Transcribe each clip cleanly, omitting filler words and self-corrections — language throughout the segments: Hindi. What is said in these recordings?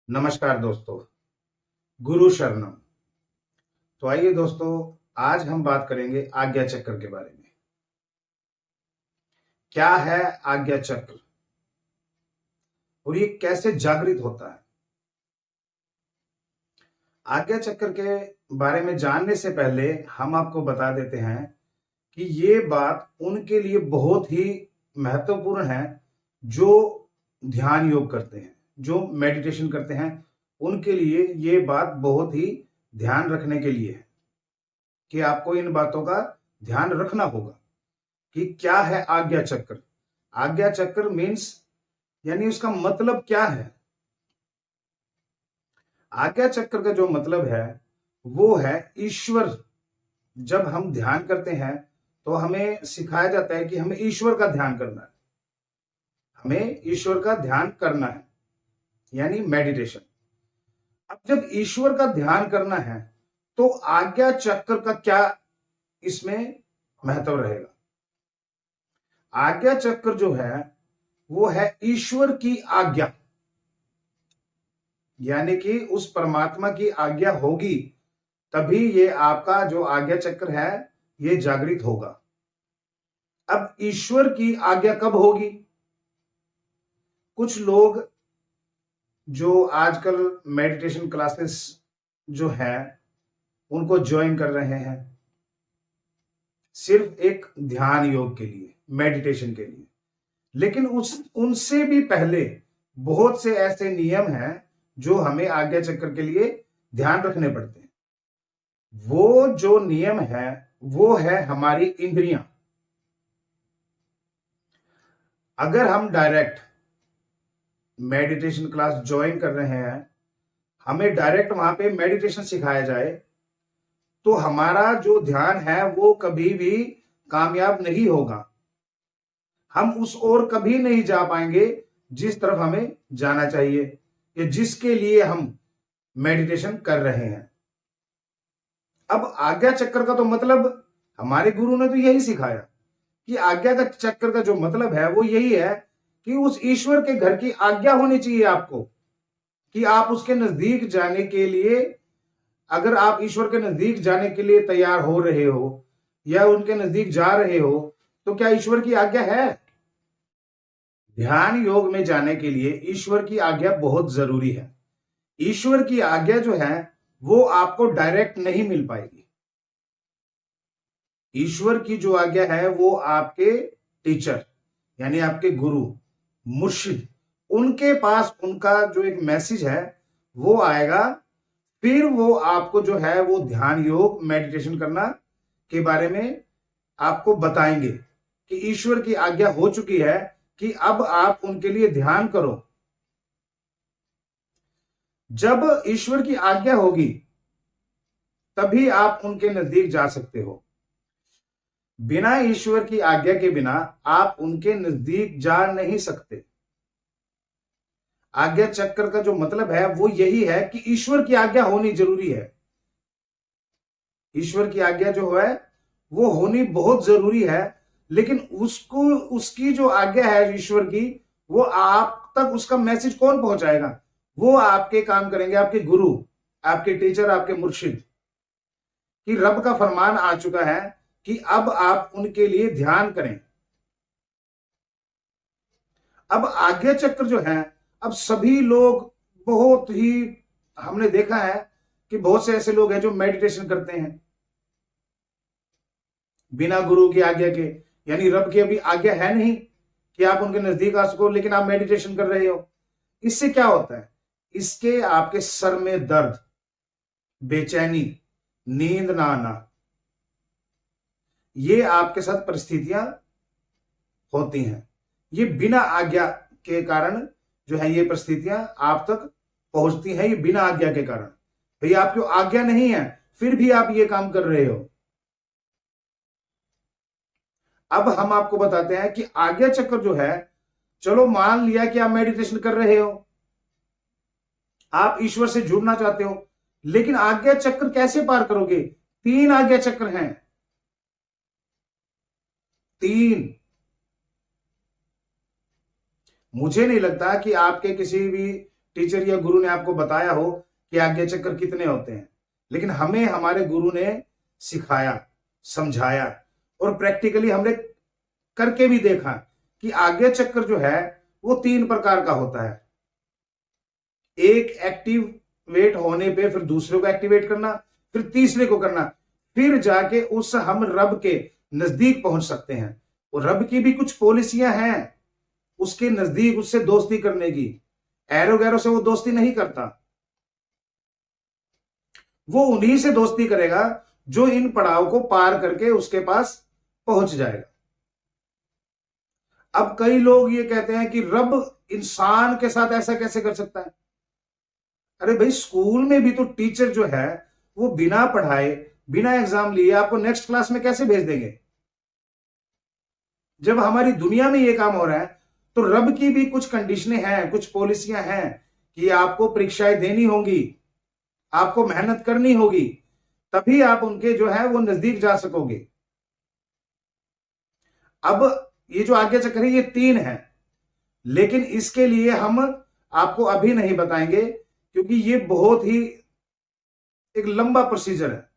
नमस्कार दोस्तों, गुरु शरणम। तो आइए दोस्तों, आज हम बात करेंगे आज्ञा चक्र के बारे में। क्या है आज्ञा चक्र और ये कैसे जागृत होता है? आज्ञा चक्र के बारे में जानने से पहले हम आपको बता देते हैं कि ये बात उनके लिए बहुत ही महत्वपूर्ण है जो ध्यान योग करते हैं, जो मेडिटेशन करते हैं। उनके लिए ये बात बहुत ही ध्यान रखने के लिए है कि आपको इन बातों का ध्यान रखना होगा कि क्या है आज्ञा चक्र। आज्ञा चक्र मीन्स यानी उसका मतलब क्या है? आज्ञा चक्र का जो मतलब है वो है ईश्वर। जब हम ध्यान करते हैं तो हमें सिखाया जाता है कि हमें ईश्वर का ध्यान करना है, हमें ईश्वर का ध्यान करना है, यानी मेडिटेशन। अब जब ईश्वर का ध्यान करना है तो आज्ञा चक्र का क्या इसमें महत्व रहेगा? आज्ञा चक्र जो है वो है ईश्वर की आज्ञा, यानी कि उस परमात्मा की आज्ञा होगी तभी ये आपका जो आज्ञा चक्र है ये जागृत होगा। अब ईश्वर की आज्ञा कब होगी? कुछ लोग जो आजकल मेडिटेशन क्लासेस जो है उनको ज्वाइन कर रहे हैं सिर्फ एक ध्यान योग के लिए, मेडिटेशन के लिए, लेकिन उनसे भी पहले बहुत से ऐसे नियम हैं जो हमें आज्ञा चक्र के लिए ध्यान रखने पड़ते हैं। वो जो नियम है वो है हमारी इंद्रियां। अगर हम डायरेक्ट मेडिटेशन क्लास ज्वाइन कर रहे हैं, हमें डायरेक्ट वहां पे मेडिटेशन सिखाया जाए तो हमारा जो ध्यान है वो कभी भी कामयाब नहीं होगा। हम उस ओर कभी नहीं जा पाएंगे जिस तरफ हमें जाना चाहिए या जिसके लिए हम मेडिटेशन कर रहे हैं। अब आज्ञा चक्र का तो मतलब हमारे गुरु ने तो यही सिखाया कि आज्ञा का चक्र का जो मतलब है वो यही है कि उस ईश्वर के घर की आज्ञा होनी चाहिए आपको, कि आप उसके नजदीक जाने के लिए, अगर आप ईश्वर के नजदीक जाने के लिए तैयार हो रहे हो या उनके नजदीक जा रहे हो तो क्या ईश्वर की आज्ञा है? ध्यान योग में जाने के लिए ईश्वर की आज्ञा बहुत जरूरी है। ईश्वर की आज्ञा जो है वो आपको डायरेक्ट नहीं मिल पाएगी। ईश्वर की जो आज्ञा है वो आपके टीचर यानी आपके गुरु, मुर्शिद, उनके पास उनका जो एक मैसेज है वो आएगा, फिर वो आपको जो है वो ध्यान योग मेडिटेशन करना के बारे में आपको बताएंगे कि ईश्वर की आज्ञा हो चुकी है कि अब आप उनके लिए ध्यान करो। जब ईश्वर की आज्ञा होगी तभी आप उनके नजदीक जा सकते हो। बिना ईश्वर की आज्ञा के बिना आप उनके नजदीक जा नहीं सकते। आज्ञा चक्र का जो मतलब है वो यही है कि ईश्वर की आज्ञा होनी जरूरी है। ईश्वर की आज्ञा जो है वो होनी बहुत जरूरी है, लेकिन उसको उसकी जो आज्ञा है ईश्वर की, वो आप तक उसका मैसेज कौन पहुंचाएगा? वो आपके काम करेंगे आपके गुरु, आपके टीचर, आपके मुर्शिद। कि रब का फरमान आ चुका है कि अब आप उनके लिए ध्यान करें। अब आज्ञा चक्र जो है, अब सभी लोग बहुत ही, हमने देखा है कि बहुत से ऐसे लोग हैं जो मेडिटेशन करते हैं बिना गुरु की आज्ञा के, यानी रब की अभी आज्ञा है नहीं कि आप उनके नजदीक आ सको, लेकिन आप मेडिटेशन कर रहे हो। इससे क्या होता है? इसके आपके सर में दर्द, बेचैनी, नींद ना आना, ये आपके साथ परिस्थितियां होती हैं। ये बिना आज्ञा के कारण जो है ये परिस्थितियां आप तक पहुंचती हैं, ये बिना आज्ञा के कारण। भैया आपकी आज्ञा नहीं है फिर भी आप ये काम कर रहे हो। अब हम आपको बताते हैं कि आज्ञा चक्र जो है, चलो मान लिया कि आप मेडिटेशन कर रहे हो, आप ईश्वर से जुड़ना चाहते हो, लेकिन आज्ञा चक्र कैसे पार करोगे? 3 आज्ञा चक्र हैं, 3। मुझे नहीं लगता कि आपके किसी भी टीचर या गुरु ने आपको बताया हो कि आज्ञा चक्र कितने होते हैं, लेकिन हमें हमारे गुरु ने सिखाया, समझाया और प्रैक्टिकली हमने करके भी देखा कि आज्ञा चक्र जो है वो 3 प्रकार का होता है। एक एक्टिवेट होने पे फिर दूसरे को एक्टिवेट करना, फिर तीसरे को करना, फिर जाके उस हम रब के नजदीक पहुंच सकते हैं। और रब की भी कुछ पॉलिसियां हैं उसके नजदीक उससे दोस्ती करने की। एरो गैरो से वो दोस्ती नहीं करता, वो उन्हीं से दोस्ती करेगा जो इन पड़ाव को पार करके उसके पास पहुंच जाएगा। अब कई लोग ये कहते हैं कि रब इंसान के साथ ऐसा कैसे कर सकता है। अरे भाई, स्कूल में भी तो टीचर जो है वो बिना पढ़ाए, बिना एग्जाम लिए आपको नेक्स्ट क्लास में कैसे भेज देंगे। जब हमारी दुनिया में ये काम हो रहा है तो रब की भी कुछ कंडीशनें हैं, कुछ पॉलिसियां हैं कि आपको परीक्षाएं देनी होंगी, आपको मेहनत करनी होगी, तभी आप उनके जो है वो नजदीक जा सकोगे। अब ये जो आज्ञा चक्र है ये 3 है, लेकिन इसके लिए हम आपको अभी नहीं बताएंगे क्योंकि ये बहुत ही एक लंबा प्रोसीजर है।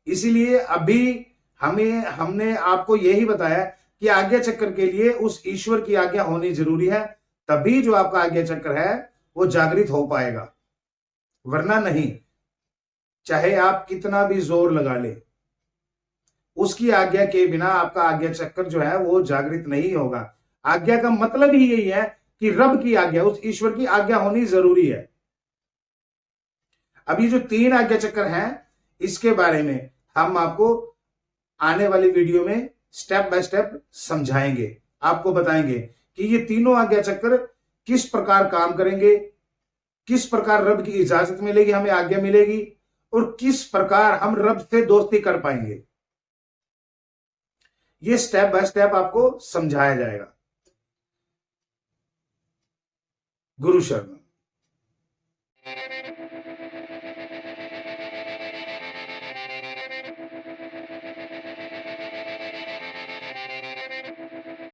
इसीलिए अभी हमने आपको यही बताया कि आज्ञा चक्र के लिए उस ईश्वर की आज्ञा होनी जरूरी है, तभी जो आपका आज्ञा चक्र है वो जागृत हो पाएगा, वरना नहीं। चाहे आप कितना भी जोर लगा ले, उसकी आज्ञा के बिना आपका आज्ञा चक्र जो है वो जागृत नहीं होगा। आज्ञा का मतलब ही यही है कि रब की आज्ञा, उस ईश्वर की आज्ञा होनी जरूरी है। अब ये जो 3 आज्ञा चक्र हैं इसके बारे में हम आपको आने वाली वीडियो में स्टेप बाय स्टेप समझाएंगे, आपको बताएंगे कि ये तीनों आज्ञा चक्र किस प्रकार काम करेंगे, किस प्रकार रब की इजाजत मिलेगी, हमें आज्ञा मिलेगी, और किस प्रकार हम रब से दोस्ती कर पाएंगे। ये स्टेप बाय स्टेप आपको समझाया जाएगा। गुरु शरण।